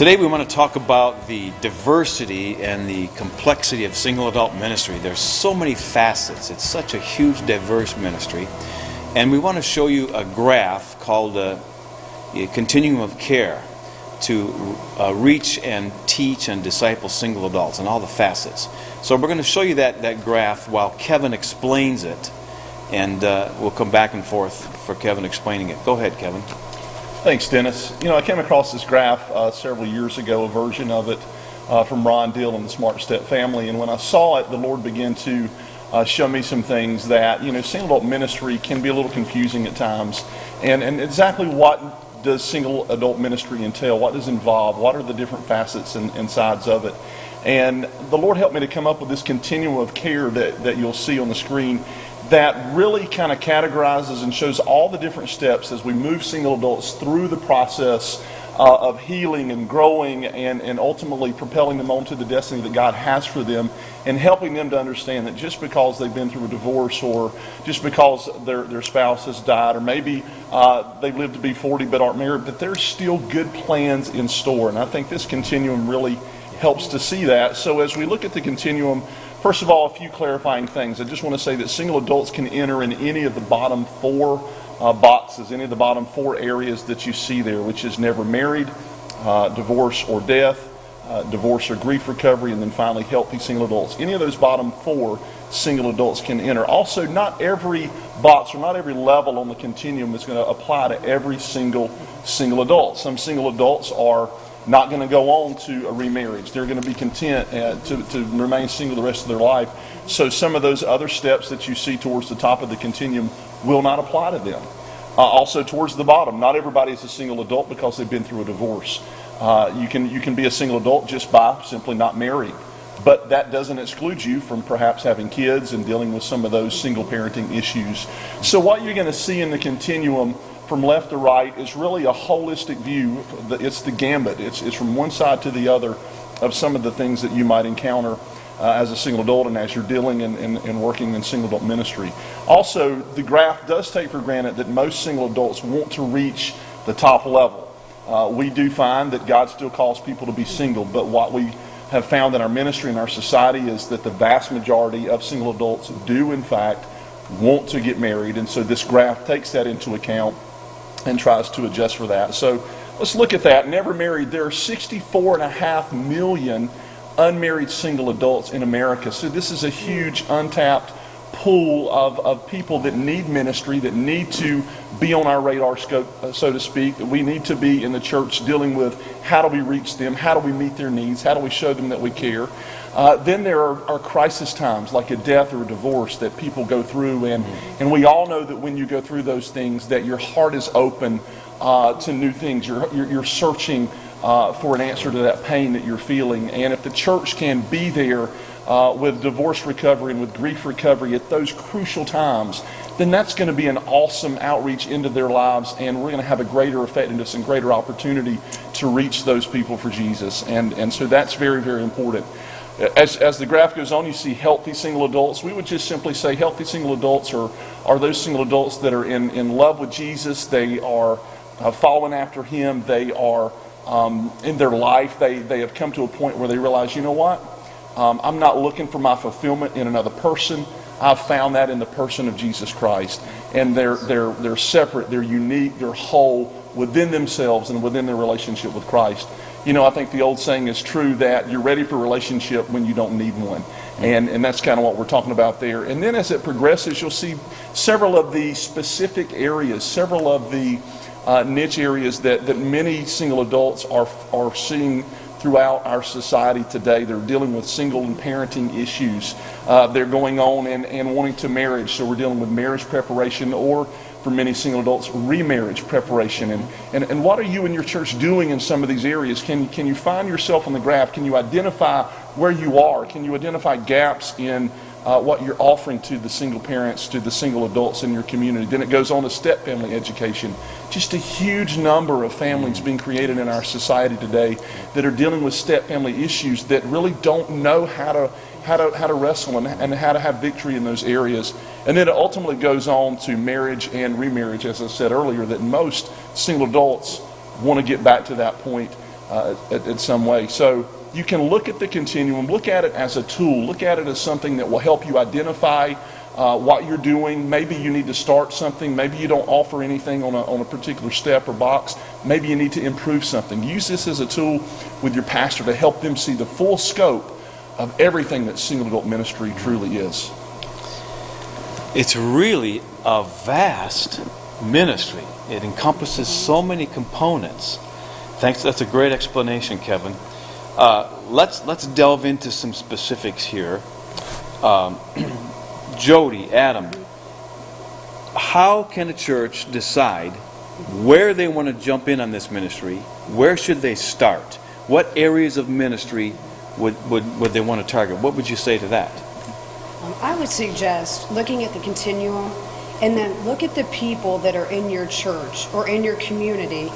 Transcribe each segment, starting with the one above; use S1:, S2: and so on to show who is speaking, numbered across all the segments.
S1: Today we want to talk about the diversity and the complexity of single adult ministry. There's so many facets. It's such a huge, diverse ministry. And we want to show you a graph called a Continuum of Care to reach and teach and disciple single adults and all the facets. So we're going to show you that graph while Kevin explains it. And we'll come back and forth for Kevin explaining it. Go ahead, Kevin.
S2: Thanks, Dennis. I came across this graph several years ago, a version of it from Ron Deal and the Smart Step family. And when I saw it, the Lord began to show me some things that, single adult ministry can be a little confusing at times. And exactly what does single adult ministry entail? What does it involve? What are the different facets and sides of it? And the Lord helped me to come up with this continuum of care that you'll see on the screen that really kind of categorizes and shows all the different steps as we move single adults through the process of healing and growing and ultimately propelling them onto the destiny that God has for them, and helping them to understand that just because they've been through a divorce, or just because their spouse has died, or maybe they've lived to be 40 but aren't married, that there's still good plans in store. And I think this continuum really helps to see that. So as we look at the continuum, first of all, a few clarifying things. I just want to say that single adults can enter in any of the bottom four boxes, any of the bottom four areas that you see there, which is never married, divorce or death, divorce or grief recovery, and then finally healthy single adults. Any of those bottom four single adults can enter. Also, not every box or not every level on the continuum is going to apply to every single adult. Some single adults are not going to go on to a remarriage. They're going to be content to remain single the rest of their life. So some of those other steps that you see towards the top of the continuum will not apply to them. Also towards the bottom, not everybody is a single adult because they've been through a divorce. You can be a single adult just by simply not marrying. But that doesn't exclude you from perhaps having kids and dealing with some of those single parenting issues. So what you're going to see in the continuum from left to right is really a holistic view. It's the gambit. It's from one side to the other of some of the things that you might encounter as a single adult and as you're dealing and working in single adult ministry. Also, the graph does take for granted that most single adults want to reach the top level. We do find that God still calls people to be single, but what we have found in our ministry and our society is that the vast majority of single adults do in fact want to get married, and so this graph takes that into account and tries to adjust for that. So let's look at that. Never married, there are 64.5 million unmarried single adults in America. So this is a huge untapped pool of people that need ministry, that need to be on our radar scope, so to speak. We need to be in the church dealing with how do we reach them, how do we meet their needs, how do we show them that we care. Then there are crisis times like a death or a divorce that people go through, and we all know that when you go through those things that your heart is open to new things. You're searching for an answer to that pain that you're feeling, and if the church can be there with divorce recovery and with grief recovery at those crucial times, then that's going to be an awesome outreach into their lives, and we're going to have a greater effectiveness and greater opportunity to reach those people for Jesus. And so that's very, very important. As the graph goes on, you see healthy single adults. We would just simply say healthy single adults are those single adults that are in love with Jesus. They are following after Him. They are in their life. They have come to a point where they realize, you know what? I'm not looking for my fulfillment in another person. I've found that in the person of Jesus Christ. And they're separate, they're unique, they're whole within themselves and within their relationship with Christ. I think the old saying is true that you're ready for a relationship when you don't need one. And that's kind of what we're talking about there. And then as it progresses, you'll see several of the specific areas, several of the niche areas that many single adults are seeing throughout our society today. They're dealing with single and parenting issues. They're going on and wanting to marriage. So we're dealing with marriage preparation, or for many single adults, remarriage preparation. And what are you and your church doing in some of these areas? Can you find yourself on the graph? Can you identify where you are? Can you identify gaps in what you're offering to the single parents, to the single adults in your community? Then it goes on to step family education. Just a huge number of families being created in our society today that are dealing with step family issues that really don't know how to wrestle and how to have victory in those areas. And then it ultimately goes on to marriage and remarriage, as I said earlier, that most single adults want to get back to that point in some way. So you can look at the continuum, look at it as a tool, look at it as something that will help you identify what you're doing. Maybe you need to start something. Maybe you don't offer anything on a particular step or box. Maybe you need to improve something. Use this as a tool with your pastor to help them see the full scope of everything that single adult ministry truly is.
S1: It's really a vast ministry. It encompasses so many components. Thanks. That's a great explanation, Kevin. Let's delve into some specifics here. Jody, Adam, how can a church decide where they want to jump in on this ministry? Where should they start? What areas of ministry would they want to target? What would you say to that?
S3: I would suggest looking at the continuum and then look at the people that are in your church or in your community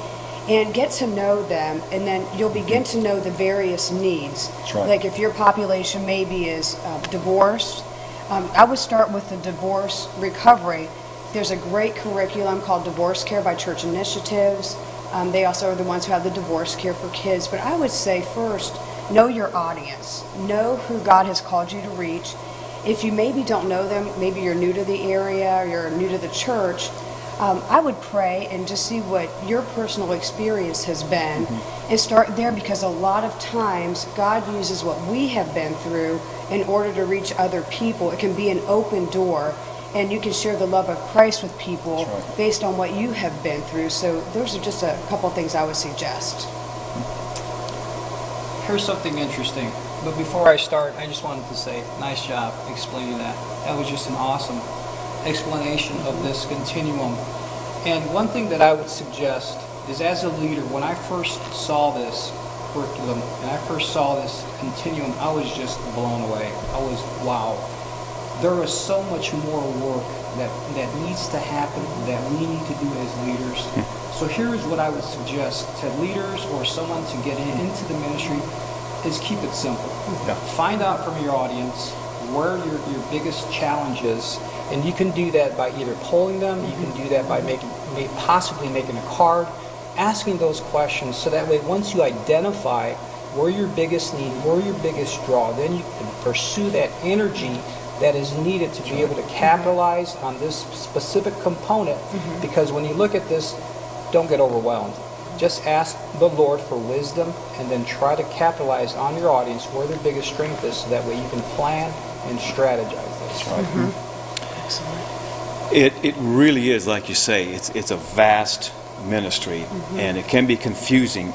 S3: and get to know them, and then you'll begin to know the various needs.
S2: That's right.
S3: Like if your population maybe is divorced, I would start with the divorce recovery. There's a great curriculum called Divorce Care by Church Initiatives. They also are the ones who have the divorce care for kids. But I would say first, know your audience. Know who God has called you to reach. If you maybe don't know them, maybe you're new to the area or you're new to the church, I would pray and just see what your personal experience has been and start there, because a lot of times God uses what we have been through in order to reach other people. It can be an open door, and you can share the love of Christ with people based on what you have been through. So those are just a couple of things I would suggest.
S4: Here's something interesting. But before I start, I just wanted to say, nice job explaining that. That was just an awesome explanation of this continuum. And one thing that I would suggest is, as a leader, when I first saw this curriculum and I first saw this continuum, I was just blown away. I was, wow. There is so much more work that needs to happen, that we need to do as leaders. So here's what I would suggest to leaders or someone to get into the ministry is keep it simple.
S2: Yeah.
S4: Find out from your audience where your biggest challenge is, and you can do that by either polling them, you can do that by possibly making a card, asking those questions, so that way once you identify where your biggest need, where your biggest draw, then you can pursue that energy that is needed to be able to capitalize on this specific component. Because when you look at this, don't get overwhelmed. Just ask the Lord for wisdom and then try to capitalize on your audience where their biggest strength is, so that way you can plan and strategize this. Right?
S1: It really is, like you say, it's a vast ministry, and it can be confusing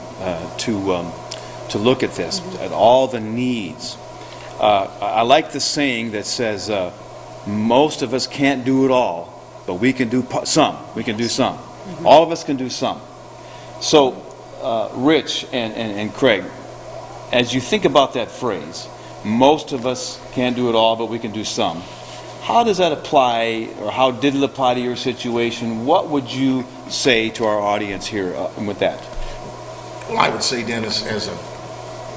S1: to look at this, at all the needs. I like the saying that says, most of us can't do it all, but we can do some. We can do some. All of us can do some. So, Rich and Craig, as you think about that phrase, most of us can't do it all, but we can do some. How does that apply, or how did it apply to your situation? What would you say to our audience here with that?
S5: Well, I would say, Dennis, as a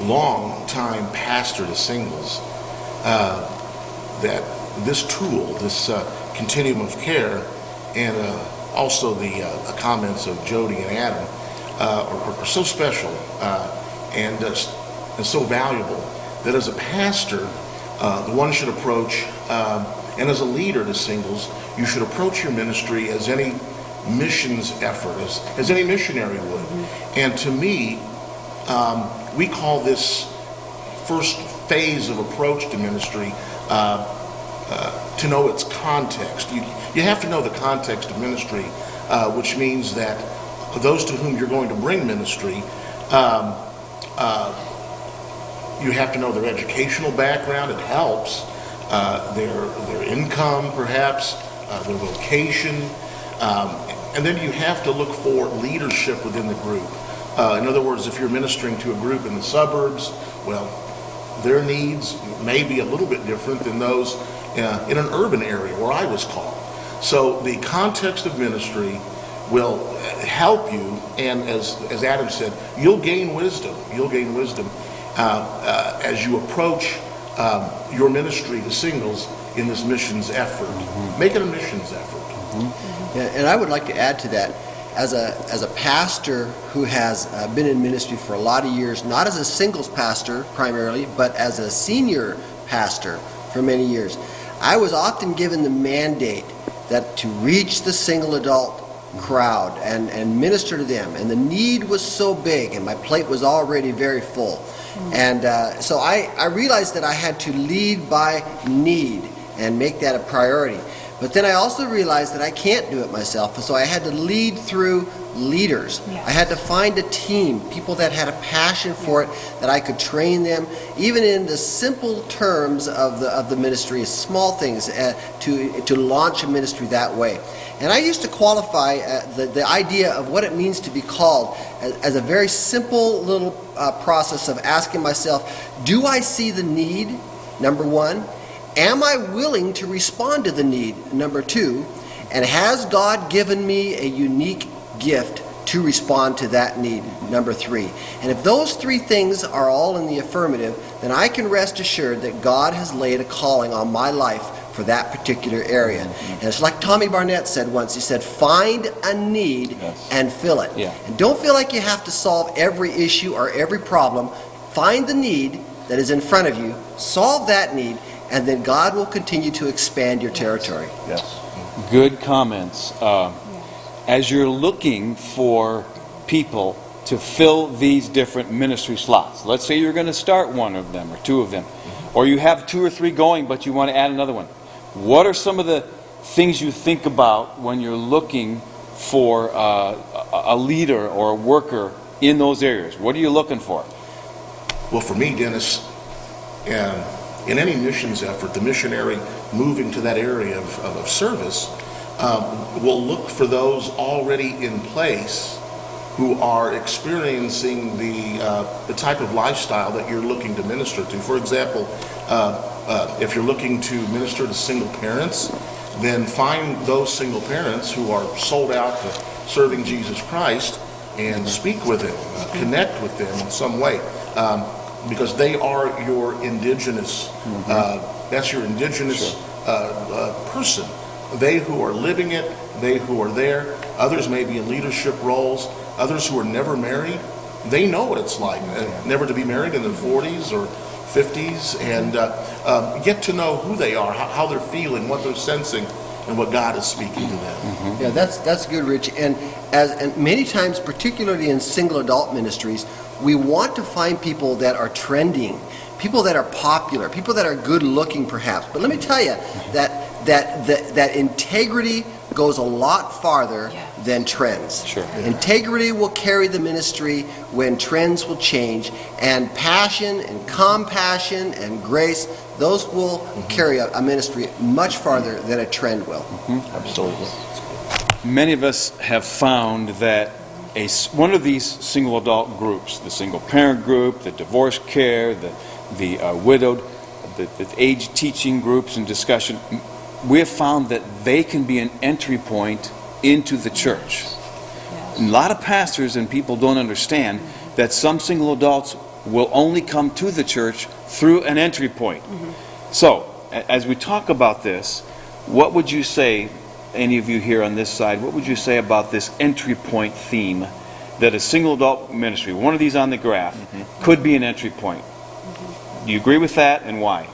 S5: long-time pastor to singles, that this tool, this continuum of care, and also the comments of Jody and Adam are so special and so valuable that as a pastor, one should approach, and as a leader to singles, you should approach your ministry as any missions effort, as any missionary would. And to me, we call this first phase of approach to ministry to know its context. You have to know the context of ministry, which means that those to whom you're going to bring ministry, you have to know their educational background. It helps. Their income, perhaps, their vocation, and then you have to look for leadership within the group. In other words, if you're ministering to a group in the suburbs, well, their needs may be a little bit different than those in an urban area where I was called. So the context of ministry will help you, and as Adam said, you'll gain wisdom. You'll gain wisdom as you approach your ministry to singles in this missions effort. Make it a missions effort.
S6: Yeah, and I would like to add to that, as a pastor who has been in ministry for a lot of years, not as a singles pastor primarily, but as a senior pastor for many years, I was often given the mandate that to reach the single adult crowd and minister to them, and the need was so big and my plate was already very full. And so I realized that I had to lead by need and make that a priority. But then I also realized that I can't do it myself, so I had to lead through leaders.
S3: Yes.
S6: I had to find a team, people that had a passion for it, that I could train them, even in the simple terms of the ministry, small things, to launch a ministry that way. And I used to qualify the idea of what it means to be called as a very simple little process of asking myself, do I see the need, number one? Am I willing to respond to the need, number two? And has God given me a unique gift to respond to that need, number three? And if those three things are all in the affirmative, then I can rest assured that God has laid a calling on my life for that particular area. And it's like Tommy Barnett said once, he said, find a need and fill it.
S1: Yeah.
S6: And don't feel like you have to solve every issue or every problem. Find the need that is in front of you, solve that need, and then God will continue to expand your territory.
S2: Yes.
S1: Good comments. As you're looking for people to fill these different ministry slots, let's say you're going to start one of them or two of them, or you have two or three going but you want to add another one. What are some of the things you think about when you're looking for a leader or a worker in those areas? What are you looking for?
S5: Well, for me, Dennis, in any missions effort, the missionary moving to that area of service will look for those already in place who are experiencing the type of lifestyle that you're looking to minister to. For example, if you're looking to minister to single parents, then find those single parents who are sold out to serving Jesus Christ and speak with them, connect with them in some way. Because they are your indigenous, that's your indigenous person. They who are living it, they who are there. Others may be in leadership roles. Others who are never married, they know what it's like never to be married in their 40s or 50s, and get to know who they are, how they're feeling, what they're sensing, and what God is speaking to them.
S6: Yeah, that's good, Rich. And many times, particularly in single adult ministries, we want to find people that are trending, people that are popular, people that are good looking perhaps. But let me tell you that integrity goes a lot farther than trends.
S1: Sure.
S6: Integrity will carry the ministry when trends will change, and passion and compassion and grace, those will carry a ministry much farther than a trend will.
S2: Absolutely.
S1: Many of us have found that one of these single adult groups, the single parent group, the divorce care, the widowed, the age teaching groups and discussion, we have found that they can be an entry point into the church. A lot of pastors and people don't understand that some single adults will only come to the church through an entry point. So, as we talk about this, what would you say, any of you here on this side, what would you say about this entry point theme, that a single adult ministry, one of these on the graph, could be an entry point? Do you agree with that, and why?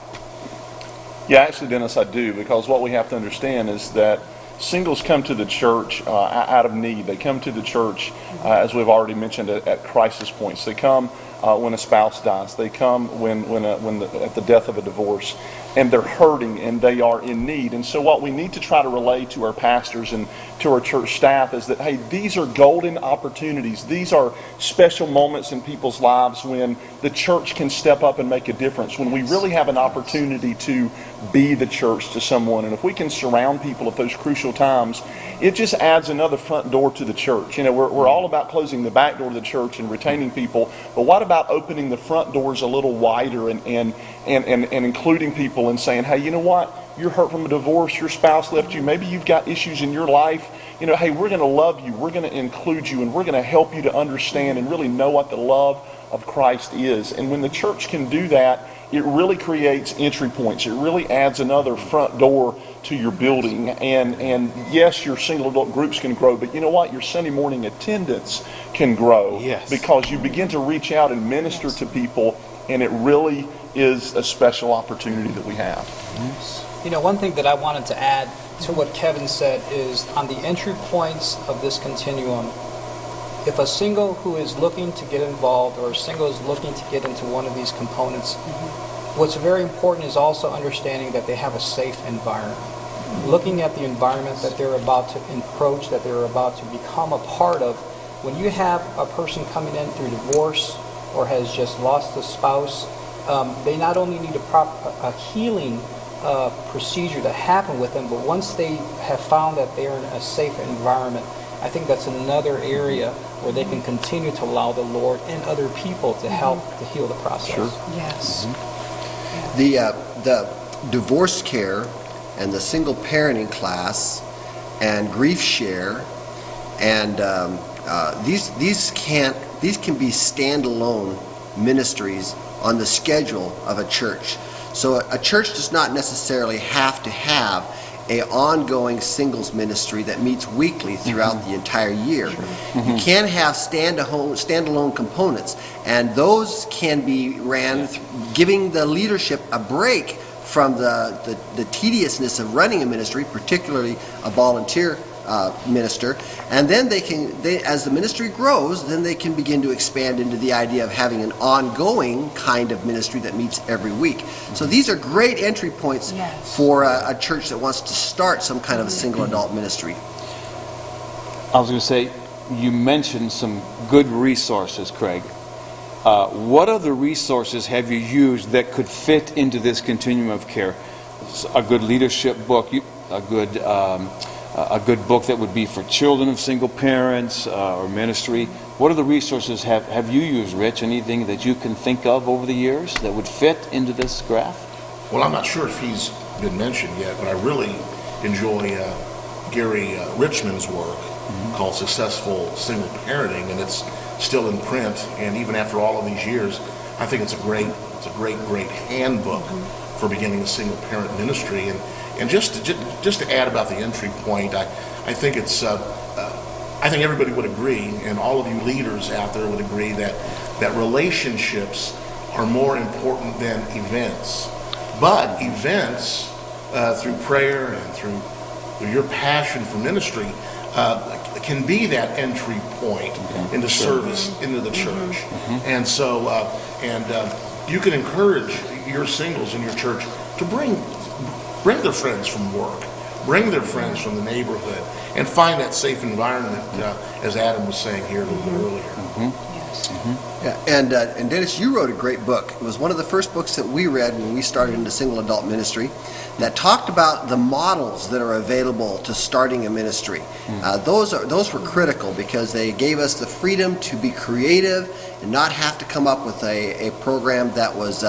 S2: Yeah, actually, Dennis, I do, because what we have to understand is that singles come to the church out of need. They come to the church, as we've already mentioned, at crisis points. They come when a spouse dies. They come at the death of a divorce, and they're hurting and they are in need. And so what we need to try to relay to our pastors and to our church staff is that, hey, these are golden opportunities. These are special moments in people's lives when the church can step up and make a difference, when we really have an opportunity to be the church to someone. And if we can surround people at those crucial times, it just adds another front door to the church. You know, we're all about closing the back door of the church and retaining people, but what about opening the front doors a little wider and including people and saying, hey, you know what? You're hurt from a divorce, your spouse left you, maybe you've got issues in your life. You know, hey, we're going to love you, we're going to include you, and we're going to help you to understand and really know what the love of Christ is. And when the church can do that, it really creates entry points. It really adds another front door to your building. And yes, your single adult groups can grow, but you know what? Your Sunday morning attendance can grow.
S1: Yes.
S2: Because you begin to reach out and minister to people, and it really is a special opportunity that we have.
S4: You know, one thing that I wanted to add to what Kevin said is on the entry points of this continuum, if a single who is looking to get involved or a single is looking to get into one of these components, what's very important is also understanding that they have a safe environment. Looking at the environment that they're about to encroach, that they're about to become a part of. When you have a person coming in through divorce or has just lost a spouse, they not only need a healing procedure to happen with them, but once they have found that they're in a safe environment, I think that's another area where they can continue to allow the Lord and other people to help to heal the process.
S2: Sure.
S3: Yes.
S6: The divorce care and the single parenting class and grief share and these can be standalone ministries on the schedule of a church. So a church does not necessarily have to have an ongoing singles ministry that meets weekly throughout the entire year. You can have standalone components, and those can be ran giving the leadership a break from the tediousness of running a ministry, particularly a volunteer minister, and then as the ministry grows, then they can begin to expand into the idea of having an ongoing kind of ministry that meets every week. So these are great entry points for a church that wants to start some kind of a single adult ministry.
S1: I was going to say, you mentioned some good resources, Craig. What other resources have you used that could fit into this continuum of care? A good leadership book, a good book that would be for children of single parents or ministry. What other resources have you used, Rich? Anything that you can think of over the years that would fit into this graph?
S5: Well, I'm not sure if he's been mentioned yet, but I really enjoy Gary Richmond's work called Successful Single Parenting, and it's still in print. And even after all of these years, I think it's a great handbook for beginning a single parent ministry. And just to add about the entry point, I think it's I think everybody would agree, and all of you leaders out there would agree that relationships are more important than events. But events, through prayer and through your passion for ministry, can be that entry point into service into the church. And so, you can encourage your singles in your church to bring their friends from work, bring their friends from the neighborhood, and find that safe environment, as Adam was saying here a little bit earlier.
S6: Yeah, and Dennis, you wrote a great book. It was one of the first books that we read when we started into single adult ministry that talked about the models that are available to starting a ministry. Those were critical because they gave us the freedom to be creative and not have to come up with a program that was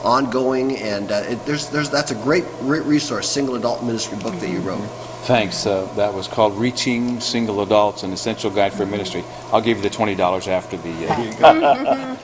S6: ongoing. And that's a great resource, single adult ministry book that you wrote.
S1: Thanks. That was called Reaching Single Adults, an Essential Guide for Ministry. I'll give you the $20 after the...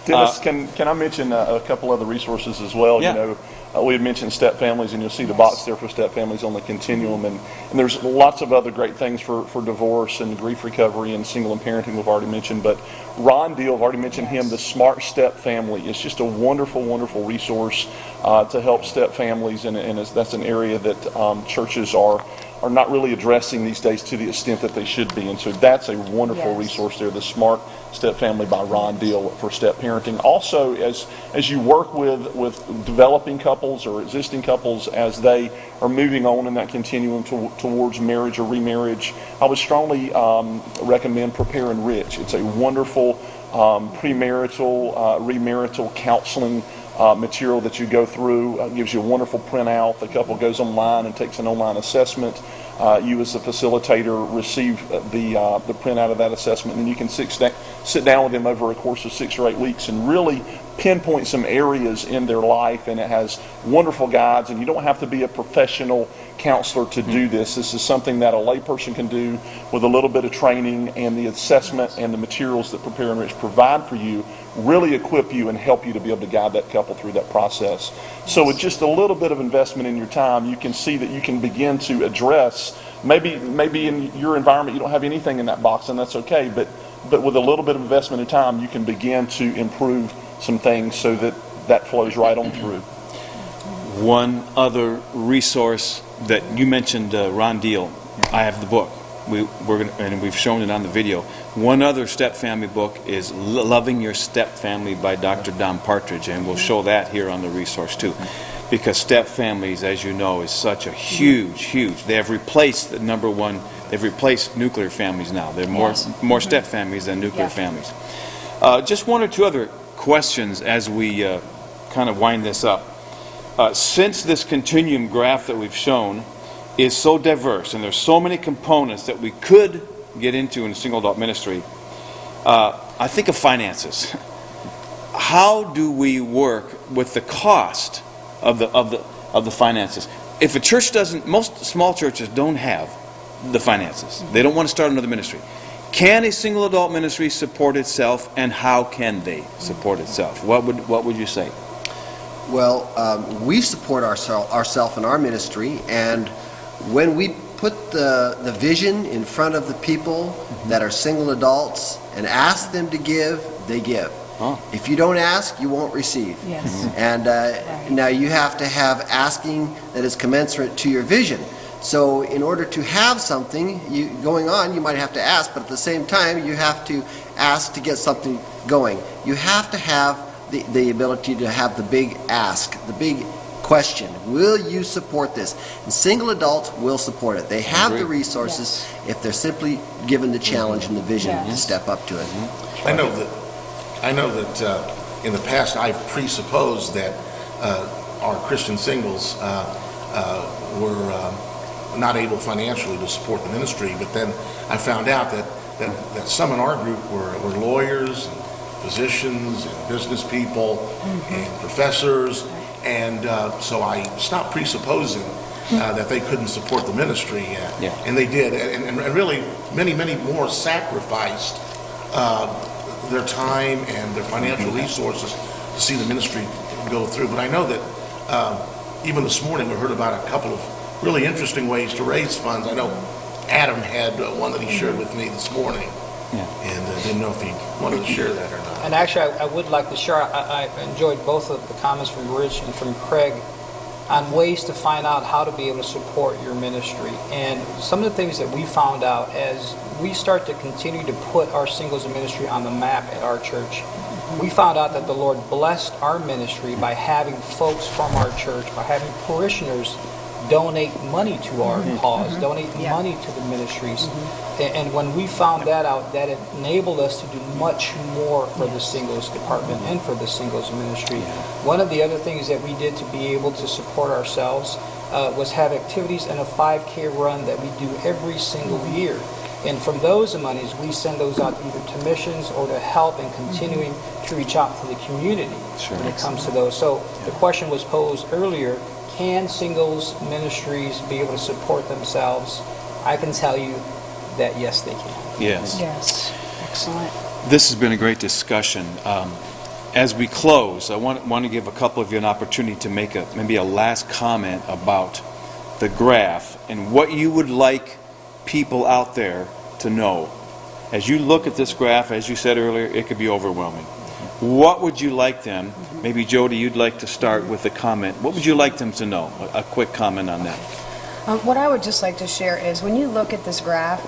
S2: Dennis, can I mention a couple other resources as well?
S1: Yeah.
S2: You know, we had mentioned step families, and you'll see the box there for step families on the continuum, and there's lots of other great things for divorce and grief recovery and single and parenting we've already mentioned. But Ron Deal, I've already mentioned him, the Smart Step Family. It's just a wonderful, wonderful resource to help step families, and that's an area that churches are not really addressing these days to the extent that they should be. And so that's a wonderful resource there, the Smart Step Family by Ron Deal for step parenting. Also, as you work with developing couples or existing couples as they are moving on in that continuum towards marriage or remarriage, I would strongly recommend Prepare and Rich. It's a wonderful premarital, remarital counseling material that you go through. Gives you a wonderful printout. The couple goes online and takes an online assessment. You as the facilitator receive the printout of that assessment, and you can sit down with them over a course of 6 or 8 weeks and really pinpoint some areas in their life. And it has wonderful guides, and you don't have to be a professional counselor to do this. This is something that a layperson can do with a little bit of training, and the assessment and the materials that Prepare and Rich provide for you really equip you and help you to be able to guide that couple through that process. So with just a little bit of investment in your time, you can see that you can begin to address, maybe in your environment you don't have anything in that box, and that's okay, but with a little bit of investment in time, you can begin to improve some things so that flows right on through.
S1: One other resource that you mentioned, Ron Deal. I have the book. And we've shown it on the video. One other step family book is Loving Your Step Family by Dr. Don Partridge, and we'll show that here on the resource too. Because step families, as you know, is such a huge. They have replaced the number one. They've replaced nuclear families now. There are more step families than nuclear families. Just one or two other questions as we kind of wind this up. Since this continuum graph that we've shown is so diverse, and there's so many components that we could get into in single adult ministry, I think of finances. How do we work with the cost of the finances? If a church doesn't, most small churches don't have the finances. They don't want to start another ministry. Can a single adult ministry support itself, and how can they support itself? What would you say?
S6: Well, we support ourselves in our ministry, and when we put the vision in front of the people that are single adults and ask them to give, they give.
S1: Oh.
S6: If you don't ask, you won't receive.
S3: Yes.
S6: And now you have to have asking that is commensurate to your vision. So in order to have something going on, you might have to ask, but at the same time, you have to ask to get something going. You have to have the ability to have the big ask, the big question. Will you support this? And single adults will support it. They have the resources if they're simply given the challenge and the vision to step up to it.
S5: I know that in the past I've presupposed that our Christian singles were not able financially to support the ministry, but then I found out that some in our group were lawyers and physicians and business people and professors, and so I stopped presupposing that they couldn't support the ministry, and they did, and really many more sacrificed their time and their financial resources to see the ministry go through. But I know that even this morning we heard about a couple of really interesting ways to raise funds. I know Adam had one that he shared with me this morning, and didn't know if he wanted to share that or not.
S4: And actually, I would like to share, I enjoyed both of the comments from Rich and from Craig on ways to find out how to be able to support your ministry. And some of the things that we found out as we start to continue to put our singles ministry on the map at our church, we found out that the Lord blessed our ministry by having folks from our church, by having parishioners donate money to our cause, donate money to the ministries. And when we found that out, that enabled us to do much more for the singles department and for the singles ministry. One of the other things that we did to be able to support ourselves was have activities in a 5K run that we do every single year. And from those monies, we send those out either to missions or to help in continuing to reach out to the community when it comes to those. So the question was posed earlier, can singles ministries be able to support themselves? I can tell you that yes, they can.
S1: Yes.
S3: Yes. Excellent.
S1: This has been a great discussion. As we close, I want to give a couple of you an opportunity to make maybe a last comment about the graph and what you would like people out there to know. As you look at this graph, as you said earlier, it could be overwhelming. What would you like them, maybe Jody, you'd like to start with a comment. What would you like them to know? A quick comment on that.
S3: What I would just like to share is when you look at this graph,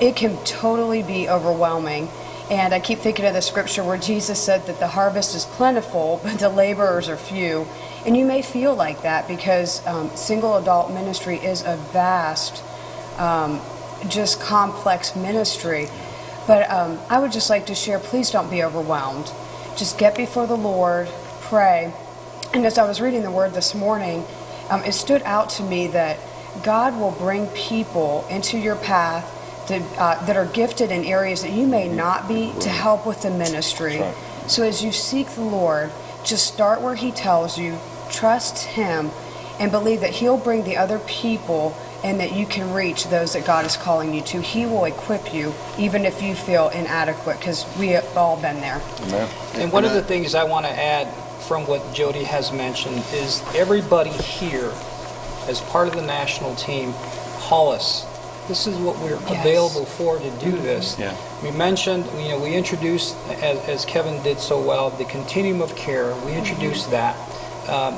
S3: it can totally be overwhelming. And I keep thinking of the scripture where Jesus said that the harvest is plentiful, but the laborers are few. And you may feel like that because single adult ministry is a vast, just complex ministry. But I would just like to share, please don't be overwhelmed. Just get before the Lord, pray. And as I was reading the Word this morning, it stood out to me that God will bring people into your path that are gifted in areas that you may not be to help with the ministry. So as you seek the Lord, just start where He tells you, trust Him, and believe that He'll bring the other people and that you can reach those that God is calling you to. He will equip you even if you feel inadequate, because we have all been there.
S2: Amen.
S4: And one of the things I want to add from what Jody has mentioned is everybody here, as part of the national team, call us. This is what we're available for to do this.
S1: Yeah.
S4: We mentioned, we introduced, as Kevin did so well, the Continuum of Care. We introduced that.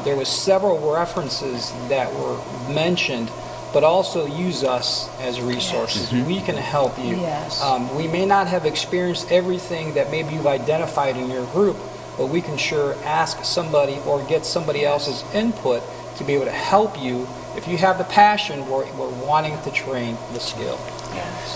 S4: There was several references that were mentioned, but also use us as resources. We can help you.
S3: Yes.
S4: We may not have experienced everything that maybe you've identified in your group, but we can sure ask somebody or get somebody else's input to be able to help you. If you have the passion, we're wanting to train the skill.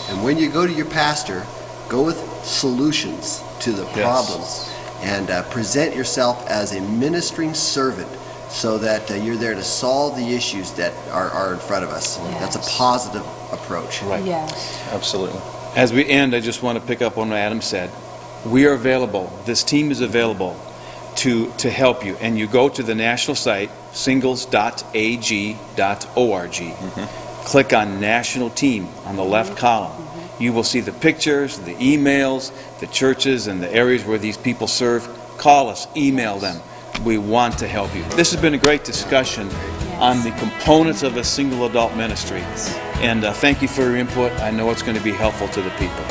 S6: And when you go to your pastor, go with solutions to the problems, and present yourself as a ministering servant, so that you're there to solve the issues that are in front of us. That's a positive approach.
S1: Right.
S3: Yes.
S2: Absolutely.
S1: As we end, I just want to pick up on what Adam said. We are available. This team is available to help you. And you go to the national site, singles.ag.org. Click on National Team on the left column. You will see the pictures, the emails, the churches, and the areas where these people serve. Call us, email them. We want to help you. This has been a great discussion on the components of a single adult ministry. And thank you for your input. I know it's going to be helpful to the people.